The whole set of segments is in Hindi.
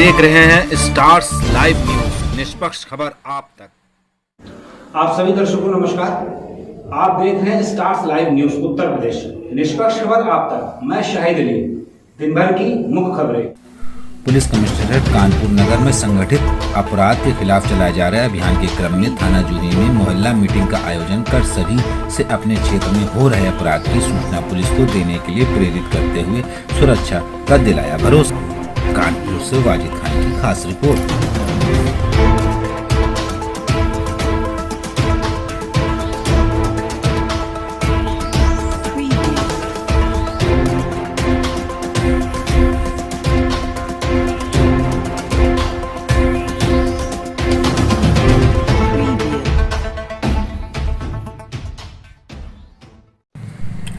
देख रहे हैं स्टार्स लाइव न्यूज, निष्पक्ष खबर आप तक। आप सभी दर्शकों को नमस्कार। आप देख रहे हैं stars live news Uttar Pradesh, निष्पक्ष खबर आप तक। मैं शाहिद अली। दिन भर की मुख्य खबरें। पुलिस कमिश्नरेट कानपुर नगर में संगठित अपराध के खिलाफ चलाए जा रहे अभियान के क्रम में थाना जूही में मोहल्ला मीटिंग का आयोजन कर सभी से अपने क्षेत्र में हो रहे अपराध की सूचना पुलिस को देने के लिए प्रेरित करते हुए सुरक्षा का दिलाया भरोसा। कानपुर से वाजिद खान की खास रिपोर्ट।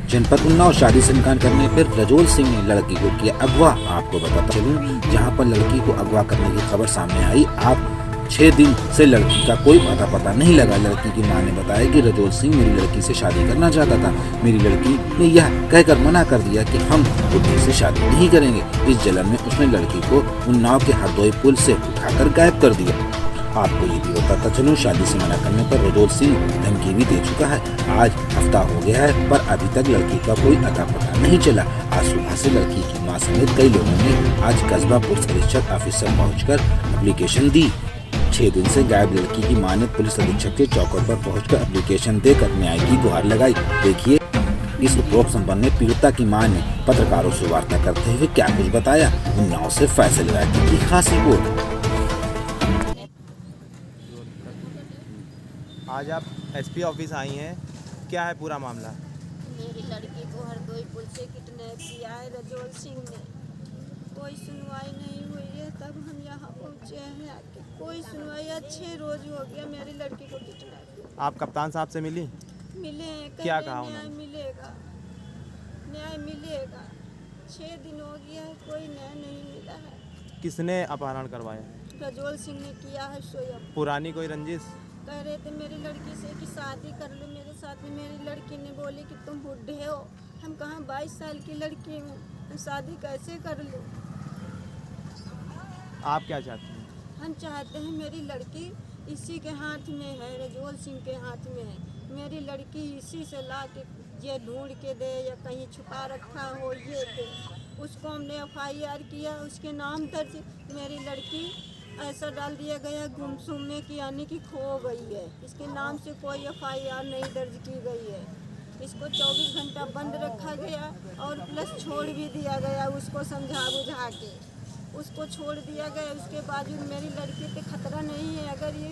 जनपद उन्नाव शादी से इनकार करने पर रजोल सिंह ने लड़की को किया अगवा। आपको बताता चलूं, जहां पर लड़की को अगवा करने की खबर सामने आई, आप 6 दिन से लड़की का कोई पता नहीं लगा। लड़की की मां ने बताया कि रजोल सिंह मेरी लड़की से शादी करना चाहता था। मेरी लड़की ने यह कहकर मना कर दिया कि हम बुढ़ी से शादी नहीं करेंगे। इस जलन में उसने लड़की को उन्नाव के हरदोई पुल से उठाकर गायब कर दिया। आपको ये भी बताता चलूं, शादी से मना करने पर रजोल सिंह धमकी भी दे चुका है। आज हफ्ता हो गया है पर अभी तक लड़की का कोई अता पता नहीं चला। आज सुबह से लड़की की मां समेत कई लोगों ने आज कस्बा पुलिस अधीक्षक ऑफिसर पहुंचकर एप्लीकेशन दी। 6 दिन से गायब लड़की की मां ने पुलिस अधीक्षक के चौकोर पर पहुंचकर एप्लीकेशन देकर न्याय की गुहार लगाई। देखिए इस उपरोक्त संपन्न में पीड़िता की मां ने पत्रकारों से वार्ता करते हुए क्या कुछ बताया। उन्नाव से फैसल राठी की खास रिपोर्ट। आज आप एसपी ऑफिस आई हैं, क्या है पूरा मामला? मेरी लड़की को हरदोई पुल से किडनैप किया है रजोल सिंह ने। कोई सुनवाई नहीं हुई है, तब हम यहाँ पहुँचे हैं। आके कोई सुनवाई, अच्छे रोज हो गया मेरी लड़की को किडनैप। आप कप्तान साहब से मिली? मिले हैं, क्या कहा न्याय उन्होंने? मिलेगा, न्याय मिलेगा। 6 दिन हो गया है, कोई न्याय नहीं मिला है। किसने अपहरण करवाया है? रजोल सिंह ने किया है स्वयं। पुरानी कोई रंजिश? कह रहे थे मेरी लड़की से कि शादी कर लो मेरे साथ में। मेरी लड़की ने बोली कि तुम बुढ़े हो। हम कहाँ 22 साल की लड़की हूँ, हम शादी कैसे कर लूँ। आप क्या चाहते हैं? हम चाहते हैं मेरी लड़की इसी के हाथ में है, रजोल सिंह के हाथ में है। मेरी लड़की इसी से ला के ये ढूंढ के दे या कहीं छुपा रखा हो ये दे। उसको हमने FIR किया, उसके नाम दर्ज। मेरी लड़की ऐसा डाल दिया गया गुमसुम में कि यानी कि खो गई है। इसके नाम से कोई FIR नहीं दर्ज की गई है। इसको 24 घंटा बंद रखा गया और प्लस छोड़ भी दिया गया। उसको समझा बुझा के उसको छोड़ दिया गया। उसके बावजूद मेरी लड़की पे खतरा नहीं है। अगर ये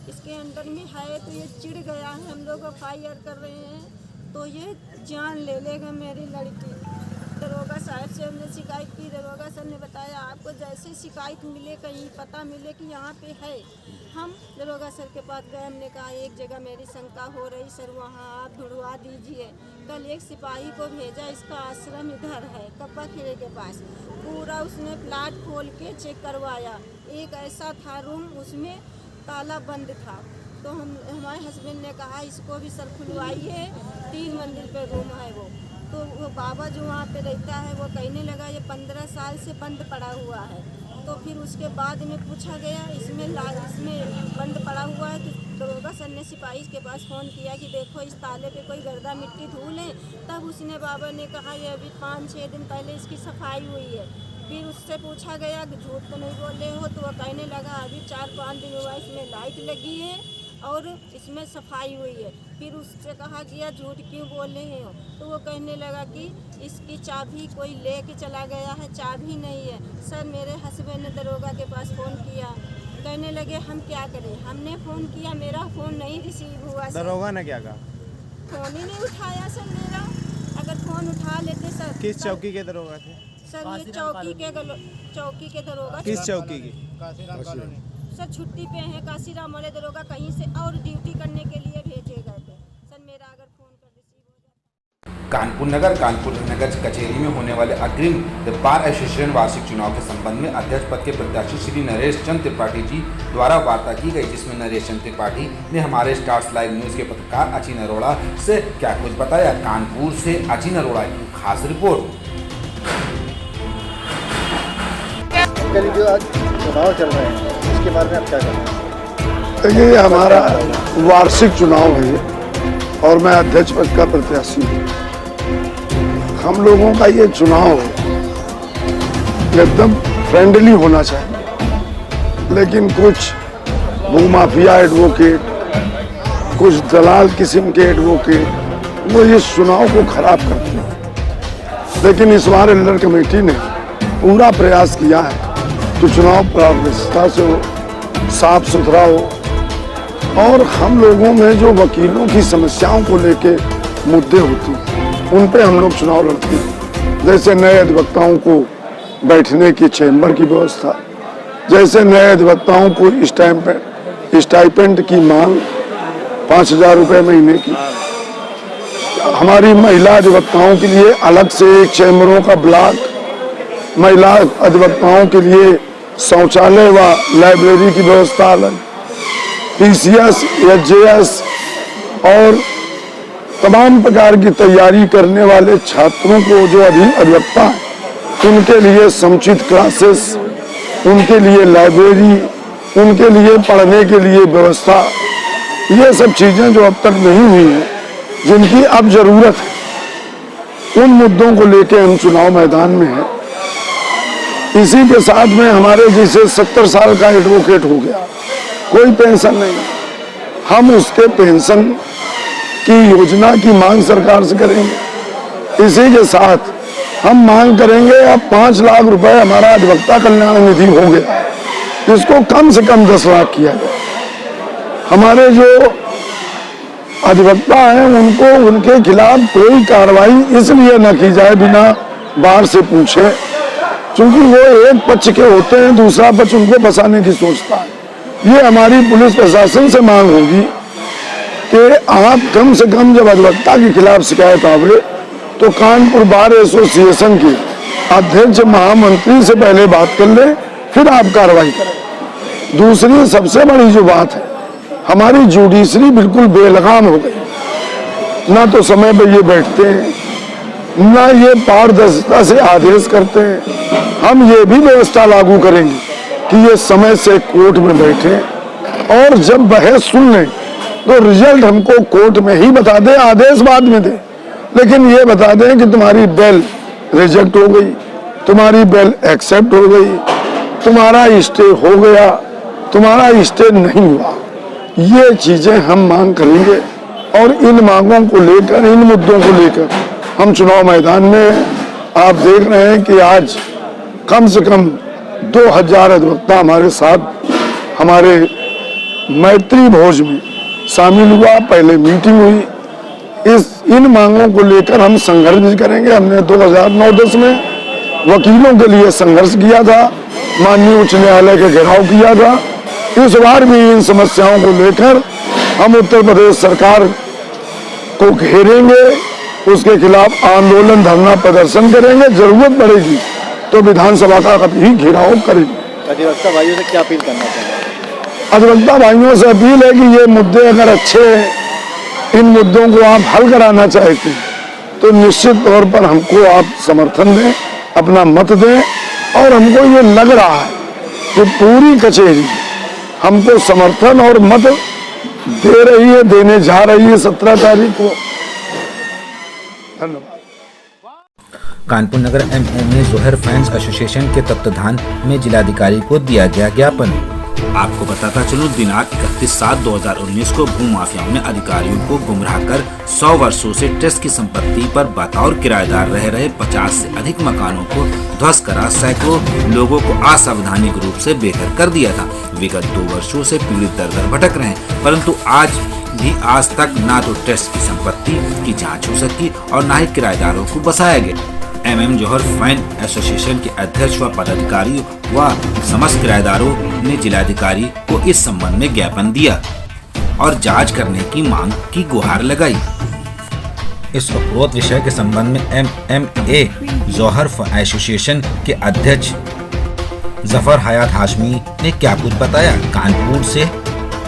इसके अंदर में है तो ये चिढ़ गया है, हम लोग FIR कर रहे हैं तो ये जान ले लेगा मेरी लड़की। दरोगा साहब से हमने शिकायत की। दरोगा सर ने बताया आपको जैसे शिकायत मिले, कहीं पता मिले कि यहाँ पे है, हम दरोगा सर के पास गए। हमने कहा एक जगह मेरी शंका हो रही सर, वहाँ आप ढूंढवा दीजिए। कल एक सिपाही को भेजा, इसका आश्रम इधर है कप्पा खेड़े के पास। पूरा उसने प्लाट खोल के चेक करवाया। एक ऐसा था रूम, उसमें ताला बंद था। तो हमारे हस्बैंड ने कहा इसको भी सर खुलवाइए, 3 मंजिल पे रूम है वो। तो वो बाबा जो वहाँ पे रहता है वो कहने लगा ये 15 साल से बंद पड़ा हुआ है। तो फिर उसके बाद में पूछा गया इसमें बंद पड़ा हुआ है। तो दरोगा सर ने सिपाही के पास फ़ोन किया कि देखो इस ताले पे कोई गर्दा मिट्टी धूल है। तब उसने बाबा ने कहा ये अभी 5-6 दिन पहले इसकी सफाई हुई है। फिर उससे पूछा गया कि झूठ तो नहीं बोल रहे हो? तो वो कहने लगा अभी 4-5 दिन हुआ इसमें लाइट लगी है और इसमें सफाई हुई है। फिर उससे कहा गया झूठ क्यों बोल रहे हो? तो वो कहने लगा कि इसकी चाबी कोई ले के चला गया है, चाबी नहीं है। सर मेरे हस्बैंड ने दरोगा के पास फ़ोन किया, कहने लगे हम क्या करें। हमने फ़ोन किया, मेरा फ़ोन नहीं रिसीव हुआ। दरोगा ने क्या कहा? फ़ोन ही नहीं उठाया सर मेरा। अगर फ़ोन उठा लेते सर। किस चौकी के दरोगा थे? सर ये चौकी के दरोगा। किस चौकी की? सर छुट्टी पे हैं, काशीराम वाले दरोगा कहीं से और ड्यूटी करने के लिए भेजे गए थे। सर मेरा अगर फ़ोन कर रिसीव हो जाता। कानपुर नगर कचेरी में होने वाले अग्रिम बार एसोसिएशन वार्षिक चुनाव के संबंध में अध्यक्ष पद के प्रत्याशी श्री नरेश चंद्र त्रिपाठी जी द्वारा वार्ता की गई, जिसमें नरेश चंद्र त्रिपाठी ने हमारे स्टार्स लाइव न्यूज के पत्रकार अचिन अरोड़ा से क्या कुछ बताया। कानपुर से अचिन अरोड़ा की खास रिपोर्ट। बेसिकली जो आज चुनाव चल रहे हैं इसके बारे में आप क्या कहना है? देखिए ये हमारा वार्षिक चुनाव है और मैं अध्यक्ष पद का प्रत्याशी हूँ। हम लोगों का ये चुनाव एकदम फ्रेंडली होना चाहिए, लेकिन कुछ भूमाफिया एडवोकेट, कुछ दलाल किस्म के एडवोकेट वो इस चुनाव को खराब करते हैं। लेकिन इस बार एल्डर कमेटी ने पूरा प्रयास किया है कि चुनाव पारदर्शिता से हो, साफ सुथरा हो और हम लोगों में जो वकीलों की समस्याओं को लेके मुद्दे होते हैं उन पे हम लोग चुनाव लड़ते हैं। जैसे नए अधिवक्ताओं को बैठने की चैम्बर की व्यवस्था, जैसे नए अधिवक्ताओं को स्टाइपेंड की मांग 5,000 रुपये महीने की, हमारी महिला अधिवक्ताओं के लिए अलग से एक चैम्बरों का ब्लॉक, महिला अधिवक्ताओं के लिए शौचालय व लाइब्रेरी की व्यवस्था अलग, PCS, SJS और तमाम प्रकार की तैयारी करने वाले छात्रों को जो अधिवक्ता हैं उनके लिए समुचित क्लासेस, उनके लिए लाइब्रेरी, उनके लिए पढ़ने के लिए व्यवस्था, ये सब चीज़ें जो अब तक नहीं हुई हैं जिनकी अब जरूरत है, उन मुद्दों को लेके हम चुनाव मैदान में हैं। इसी के साथ में हमारे जैसे 70 साल का एडवोकेट हो गया, कोई पेंशन नहीं, हम उसके पेंशन की योजना की मांग सरकार से करेंगे। इसी के साथ हम मांग करेंगे, अब 5 लाख रुपए हमारा अधिवक्ता कल्याण निधि हो गया, इसको कम से कम 10 लाख किया जाए। हमारे जो अधिवक्ता हैं उनको उनके खिलाफ कोई कार्रवाई इसलिए न की जाए बिना बाहर से पूछे, क्योंकि वो एक पक्ष के होते हैं, दूसरा पक्ष उनको फंसाने की सोचता है। ये हमारी पुलिस प्रशासन से मांग होगी कि आप कम से कम जब अधिवक्ता के खिलाफ शिकायत आवे तो कानपुर बार एसोसिएशन के अध्यक्ष महामंत्री से पहले बात कर ले, फिर आप कार्रवाई करें। दूसरी सबसे बड़ी जो बात है, हमारी जुडिशरी बिल्कुल बेलगाम हो गई, ना तो समय पे ये बैठते हैं, ना ये पारदर्शिता से आदेश करते हैं। हम ये भी व्यवस्था लागू करेंगे कि ये समय से कोर्ट में बैठे और जब बहस सुन लें तो रिजल्ट हमको कोर्ट में ही बता दें, आदेश बाद में दें, लेकिन ये बता दें कि तुम्हारी बेल रिजेक्ट हो गई, तुम्हारी बेल एक्सेप्ट हो गई, तुम्हारा स्टे हो गया, तुम्हारा स्टे नहीं हुआ। ये चीजें हम मांग करेंगे और इन मांगों को लेकर, इन मुद्दों को लेकर हम चुनाव मैदान में, आप देख रहे हैं कि आज कम से कम 2000 अधिवक्ता हमारे साथ हमारे मैत्री भोज में शामिल हुआ। पहले मीटिंग हुई, इन मांगों को लेकर हम संघर्ष भी करेंगे। हमने 2009-10 में वकीलों के लिए संघर्ष किया था, माननीय उच्च न्यायालय के घेराव किया था। इस बार भी इन समस्याओं को लेकर हम उत्तर प्रदेश सरकार को घेरेंगे, उसके खिलाफ आंदोलन, धरना प्रदर्शन करेंगे, जरूरत पड़ेगी तो विधानसभा का भी घेराव करेंगे। अधिवक्ता भाइयों से क्या अपील करना चाहिए? अधिवक्ता भाइयों से अपील है कि ये मुद्दे अगर अच्छे हैं, इन मुद्दों को आप हल कराना चाहते हैं तो निश्चित तौर पर हमको आप समर्थन दें, अपना मत दें। और हमको ये लग रहा है कि पूरी कचहरी हमको समर्थन और मत दे रही है, देने जा रही है 17 तारीख को। धन्यवाद। कानपुर नगर MMA जोहर फैंस एसोसिएशन के तत्वाधान में जिलाधिकारी को दिया गया ज्ञापन। आपको बताता चलूं, दिनांक 31/7/2019 को भू माफियाओं ने अधिकारियों को गुमराह कर 100 वर्षों से ट्रस्ट की संपत्ति पर बतौर किराएदार रह रहे 50 से अधिक मकानों को ध्वस्त करा सैकड़ों लोगों को असावधानिक रूप से बेघर कर दिया था। विगत 2 वर्षों से पीड़ित दर-दर भटक रहे हैं, परंतु आज तक ना तो ट्रस्ट की संपत्ति की जांच हो सकी और न ही किराएदारों को बसाया गया। MM जोहर फैन एसोसिएशन के अध्यक्ष व पदाधिकारियों व समस्त किराएदारों ने जिलाधिकारी को इस संबंध में ज्ञापन दिया और जांच करने की मांग की गुहार लगाई। इस उपरोक्त विषय के संबंध में MMA जोहर एसोसिएशन के अध्यक्ष जफर हयात हाशमी ने क्या कुछ बताया। कानपुर से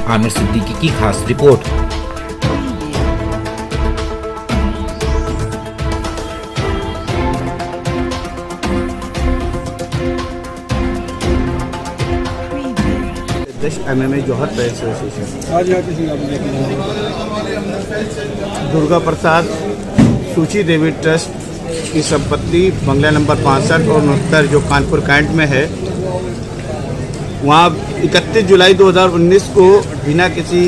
आमिर सिद्दीकी की खास रिपोर्ट। MMA जौहर प्रेस एसोसिएशन। आज यहाँ किसी दुर्गा प्रसाद सूची देवी ट्रस्ट की संपत्ति बंगला नंबर 65 और 69 जो कानपुर कैंट में है, वहाँ 31 जुलाई 2019 को बिना किसी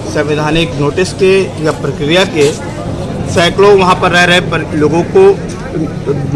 संवैधानिक नोटिस के या प्रक्रिया के सैकड़ों वहाँ पर रह रहे लोगों को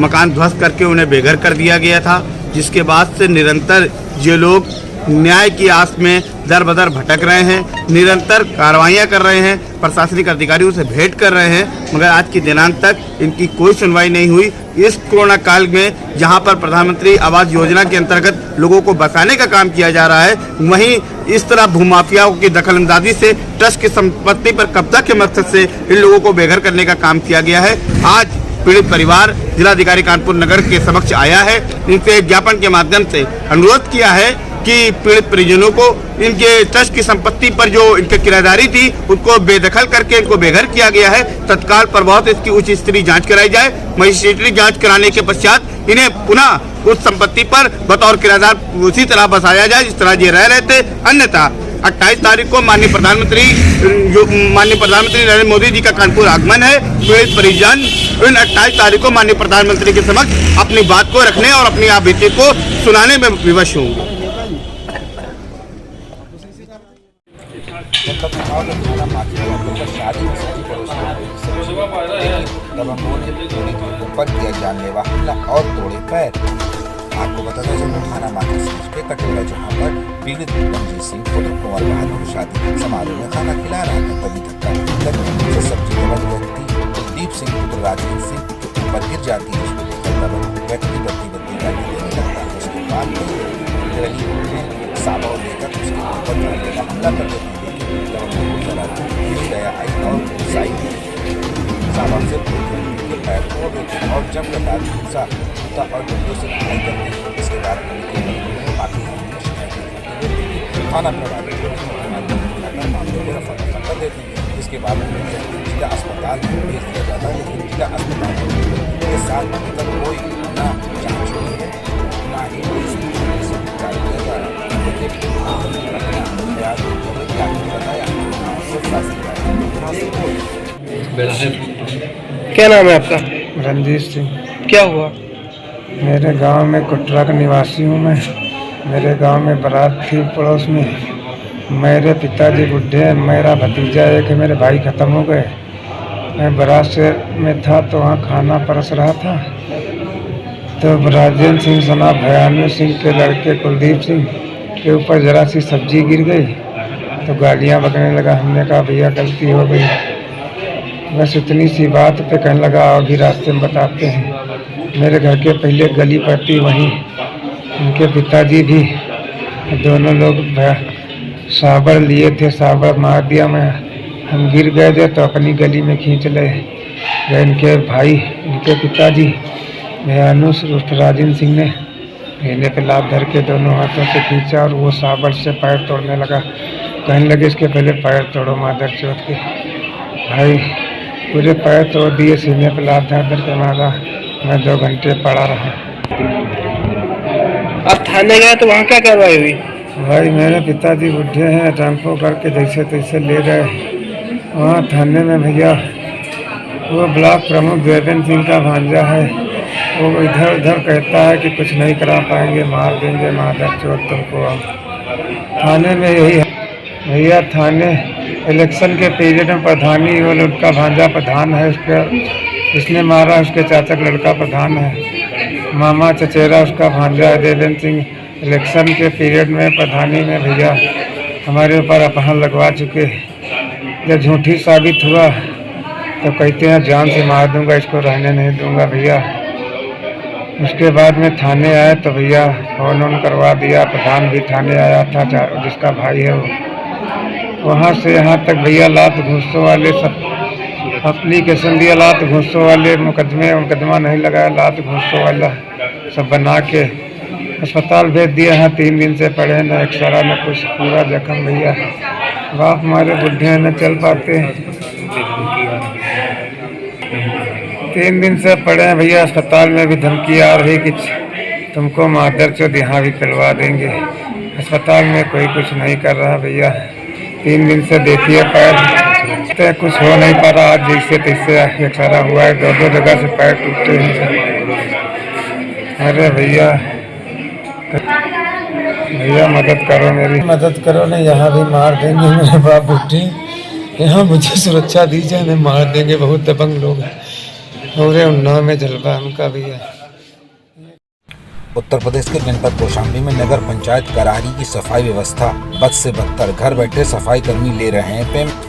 मकान ध्वस्त करके उन्हें बेघर कर दिया गया था, जिसके बाद से निरंतर ये लोग न्याय की आस में दर बदर भटक रहे हैं, निरंतर कार्रवाइयाँ कर रहे हैं, प्रशासनिक अधिकारियों से भेंट कर रहे हैं, मगर आज की दिनांक तक इनकी कोई सुनवाई नहीं हुई। इस कोरोना काल में जहां पर प्रधानमंत्री आवास योजना के अंतर्गत लोगों को बसाने का काम किया जा रहा है, वहीं इस तरह भूमाफियाओं की दखलंदाजी से ट्रस्ट की संपत्ति पर कब्जा के मकसद से इन लोगों को बेघर करने का काम किया गया है। आज पीड़ित परिवार जिलाधिकारी कानपुर नगर के समक्ष आया है, इनसे ज्ञापन के माध्यम से अनुरोध किया है कि पीड़ित परिजनों को इनके ट्रस्ट की संपत्ति पर जो इनकी किराएदारी थी उसको बेदखल करके इनको बेघर किया गया है। तत्काल प्रभाव से इसकी उच्च स्तरीय जांच कराई जाए। मजिस्ट्रेटी जांच कराने के पश्चात इन्हें पुनः उस संपत्ति पर बतौर किराएदार उसी तरह बसाया जाए जिस तरह ये रह रहे थे। अन्यथा 28 तारीख को माननीय प्रधानमंत्री नरेंद्र मोदी जी का कानपुर आगमन है। पीड़ित परिजन इन 28 तारीख को माननीय प्रधानमंत्री के समक्ष अपनी बात को रखने और अपनी आपत्ति को सुनाने में विवश होंगे। ऊपर किया जानलेवा हमला और तोड़े पैर। आपको बता दें जब थाना माथी के कटोरा जहां पर पीड़ित रंजीत सिंह पुत्र कुंवर बहादुर शादी समारोह में खाना खिला रहा था, तभी धक्का लगकर सब्जी लेवल व्यक्ति कुलदीप सिंह पुत्र राजवीर सिंह जो ऊपर गिर जाती है, उसको देखकर व्यक्ति बत्ती गाली देने लगता है। उसके बाद साबा लेकर उसके ऊपर हमला कर देते हैं, से पैर तोड़ देते हैं और जब कतार गुस्सा होता और डंडों से लड़ाई करते हैं। इसके बाद बाकी थाना प्रभावित मामले को रफा दफा कर देते हैं। इसके बाद जिला अस्पताल में भेज दिया जाता है, लेकिन जिला अस्पताल के साथ अभी तक कोई ना जाँच हुई है, ना ही क्या नाम है आपका? रंजीत सिंह। क्या हुआ? मेरे गांव में कुटरा का निवासी हूँ मैं। मेरे गांव में बारात थी पड़ोस में। मेरे पिताजी बुढ़े हैं, मेरा भतीजा एक है, मेरे भाई ख़त्म हो गए। मैं बारात से में था तो वहाँ खाना परस रहा था, तो राजेंद्र सिंह सना भयानू सिंह के लड़के कुलदीप सिंह के ऊपर ज़रा सी सब्जी गिर गई तो गालियाँ बकने लगा। हमने कहा भैया गलती हो गई, बस इतनी सी बात पे कहने लगा अभी रास्ते में बताते हैं। मेरे घर के पहले गली पड़ती वहीं, उनके पिताजी भी दोनों लोग साबर लिए थे, साबर मार दिया। हम गिर गए थे तो अपनी गली में खींच ले गए। इनके भाई, इनके पिताजी भयानुष राजेंद्र सिंह ने घेने पे लात धर के दोनों हाथों से खींचा और वो साबर से पैर तोड़ने लगा। कहने लगे इसके पहले पैर तोड़ो मादर चौथ के। भाई पूरे पैर तोड़ दिए, सीने पे लात धर धर के मारा। मैं 2 घंटे पड़ा रहा। आप थाने गए तो वहाँ क्या कार्रवाई हुई? भाई मेरे पिताजी बुढ़े हैं, टेम्पो करके जैसे तैसे ले गए वहाँ थाने में। भैया वो ब्लॉक प्रमुख देवेंद्र सिंह का भांजा है, वो इधर उधर कहता है कि कुछ नहीं करा पाएंगे, मार देंगे मादर चोट तुमको। थाने में यही है भैया। थाने इलेक्शन के पीरियड में प्रधानी वो लड़का भांजा प्रधान है, उसका इसने मारा, उसके चाचा का लड़का प्रधान है, मामा चचेरा उसका भांजा है देवेंद्र सिंह। इलेक्शन के पीरियड में प्रधानी में भैया हमारे ऊपर अपहरण लगवा चुके। जब झूठी साबित हुआ तो कहते हैं जान से मार दूंगा, इसको रहने नहीं दूंगा भैया। उसके बाद में थाने आए तो भैया फोन ऑन करवा दिया। प्रधान भी थाने आया था, जिसका भाई है वो। वहाँ से यहाँ तक भैया लात घूसों वाले सब एप्लीकेशन दिया, लात घूसों वाले मुकदमा नहीं लगाया, लात घूसों वाला सब बना के अस्पताल भेज दिया है। 3 दिन से पड़े न एक्सरा न कुछ, पूरा जख्म भैया। बाप हमारे बुढ़े न चल पाते। 3 दिन से पड़े हैं भैया अस्पताल में, भी धमकी आ रही कि तुमको मादर चौथ यहाँ भी करवा देंगे। अस्पताल में कोई कुछ नहीं कर रहा भैया। 3 दिन से देखिए पैर तो कुछ हो नहीं पा रहा। आज जैसे तैसे एक्सरा हुआ है, 2 जगह से पैर टूटे हैं। अरे भैया भैया मदद करो, मेरी मदद करो। नहीं यहाँ भी मार देंगे मेरे बाप बुढ़ी, यहाँ मुझे सुरक्षा दीजिए, हमें मार देंगे। बहुत दबंग लोग हैं। और उन्नाव में जलवा हमका भैया। उत्तर प्रदेश के जनपद कौशाम्बी में नगर पंचायत करारी की सफाई व्यवस्था बद से बदतर, घर बैठे सफाई कर्मी ले रहे हैं पेमेंट।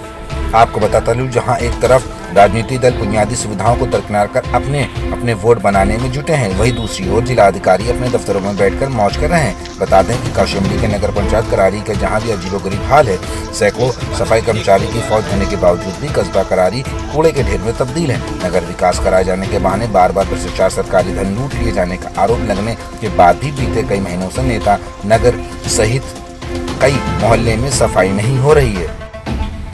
आपको बताता लूं, जहां एक तरफ राजनीतिक दल बुनियादी सुविधाओं को दरकिनार कर अपने अपने वोट बनाने में जुटे हैं, वहीं दूसरी ओर जिला अधिकारी अपने दफ्तरों में बैठकर मौज कर रहे हैं। बता दें कि कौशाम्बी के नगर पंचायत करारी का जहां भी अजीबोगरीब हाल है, सैकड़ों सफाई कर्मचारी की फौज होने के बावजूद भी कस्बा करारी कूड़े के ढेर में तब्दील है। नगर विकास कराए जाने के बहाने बार बार भ्रष्टाचार, सरकारी धन लूट लिए जाने का आरोप लगने के बाद भी बीते कई महीनों से नेता नगर सहित कई मोहल्ले में सफाई नहीं हो रही है,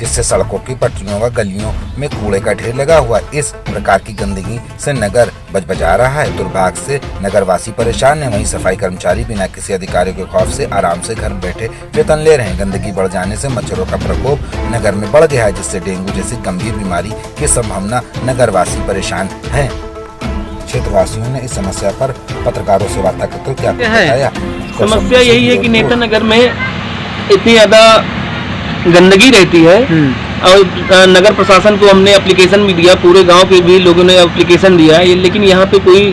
जिससे सड़कों की पटरियों व गलियों में कूड़े का ढेर लगा हुआ। इस प्रकार की गंदगी से नगर बजबजा रहा है। दुर्भाग्य से नगरवासी परेशान है, वहीं सफाई कर्मचारी बिना किसी अधिकारी के खौफ से आराम से घर बैठे वेतन ले रहे हैं। गंदगी बढ़ जाने से मच्छरों का प्रकोप नगर में बढ़ गया है, जिससे डेंगू जैसी गंभीर बीमारी की संभावना नगरवासी परेशान है। क्षेत्रवासियों ने इस समस्या पर पत्रकारों से वार्ता करते हुए क्या बताया। समस्या यही है कि नेता नगर में इतनी ज्यादा गंदगी रहती है और नगर प्रशासन को हमने एप्लीकेशन भी दिया, पूरे गांव के भी लोगों ने एप्लीकेशन दिया है, लेकिन यहाँ पे कोई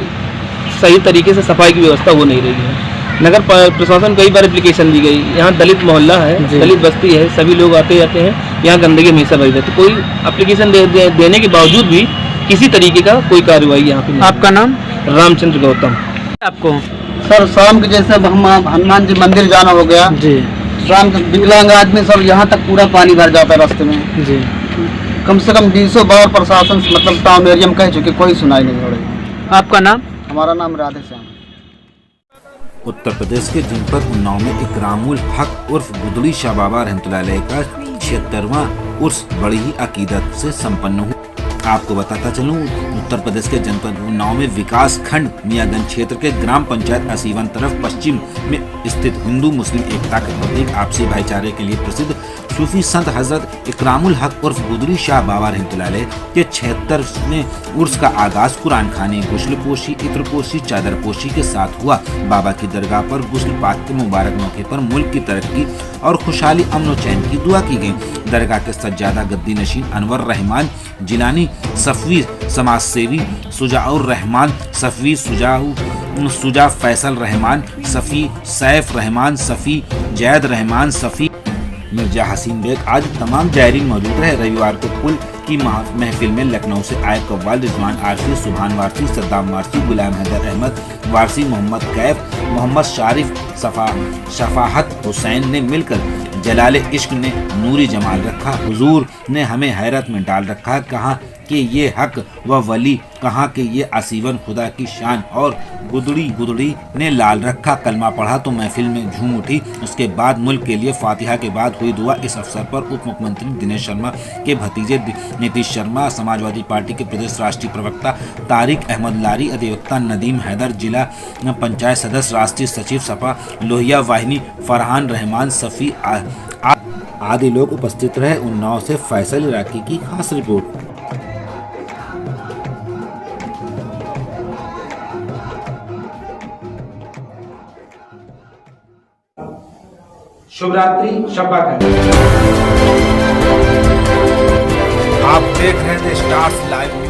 सही तरीके से सफाई की व्यवस्था हो नहीं रही है। नगर प्रशासन कई बार एप्लीकेशन दी गई। यहाँ दलित मोहल्ला है, दलित बस्ती है, सभी लोग आते जाते हैं, यहाँ गंदगी हमेशा भरी रहती है। कोई एप्लीकेशन देने के बावजूद भी किसी तरीके का कोई कार्रवाई यहाँ पे नहीं। आपका नाम? रामचंद्र गौतम। आपको सर शाम के जैसे हनुमान जी मंदिर जाना हो गया जी, शाम के विकलांग आदमी सर यहाँ तक पूरा पानी भर जाता है रास्ते में जी। कम से कम 200 बार प्रशासन से मतलब टाउन एरिया में कह चुके, कोई सुनाई नहीं हो रही। आपका नाम? हमारा नाम राधे श्याम। उत्तर प्रदेश के जनपद उन्नाव में इकरामुल हक उर्फ गुदड़ी शाह बाबा रहमतुल्लाह का 76वां उर्स बड़ी ही अकीदत से संपन्न हुआ। आपको बताता चलूं, उत्तर प्रदेश के जनपद उन्नाव में विकास खंड मियागंज क्षेत्र के ग्राम पंचायत असीवन तरफ पश्चिम में स्थित हिंदू मुस्लिम एकता के प्रतीक आपसी भाईचारे के लिए प्रसिद्ध सूफी संत हजरत इकरामुल हक उर्फ गुदड़ी शाह बाबा रहमतुल्लाह के 76वें उर्स का आगाज कुरान खानी, गुस्लपोशी, इत्रपोशी, चादरपोशी के साथ हुआ। बाबा की दरगाह पर गुस्ल पाक के मुबारक मौके पर मुल्क की तरक्की और खुशहाली, अमन चैन की दुआ की गई। दरगाह के सज्जादा गद्दी नशीन अनवर रहमान जिलानी, सफवी समाज सेवी सुजाउर रहमान सफवी, सुजा फैसल रहमान सफ़ी, सैफ रहमान सफ़ी, जैद रहमान सफ़ी, मिर्जा हसीन बेग आज तमाम जायरीन मौजूद रहे। रविवार को कुल की महफिल में लखनऊ से आए कव्वाल, रिजवान आरसी, सुभान वारसी, सद्दाम वारसी, गुलाम हैदर अहमद वारसी, मोहम्मद कैफ, मोहम्मद शारिफ, शफाहत हुसैन ने मिलकर जलाले इश्क ने नूरी जमाल रखा। हुजूर ने हमें हैरत में डाल रखा, कहा कि ये हक व वली, कहा कि ये आसीवन खुदा की शान, और गुदड़ी ने लाल रखा। कलमा पढ़ा तो महफिल में झूम उठी। उसके बाद मुल्क के लिए फातिहा के बाद हुई दुआ। इस अवसर पर उप मुख्यमंत्री दिनेश शर्मा के भतीजे नीतीश शर्मा, समाजवादी पार्टी के प्रदेश राष्ट्रीय प्रवक्ता तारिक अहमद लारी, अधिवक्ता नदीम हैदर, जिला पंचायत सदस्य, राष्ट्रीय सचिव सपा लोहिया वाहिनी फरहान रहमान सफ़ी आदि लोग उपस्थित रहे। उन्नाव से फैसल इराकी की खास रिपोर्ट। शुभ रात्रि, शब्बा खैर। आप देख रहे हैं स्टार्स लाइव।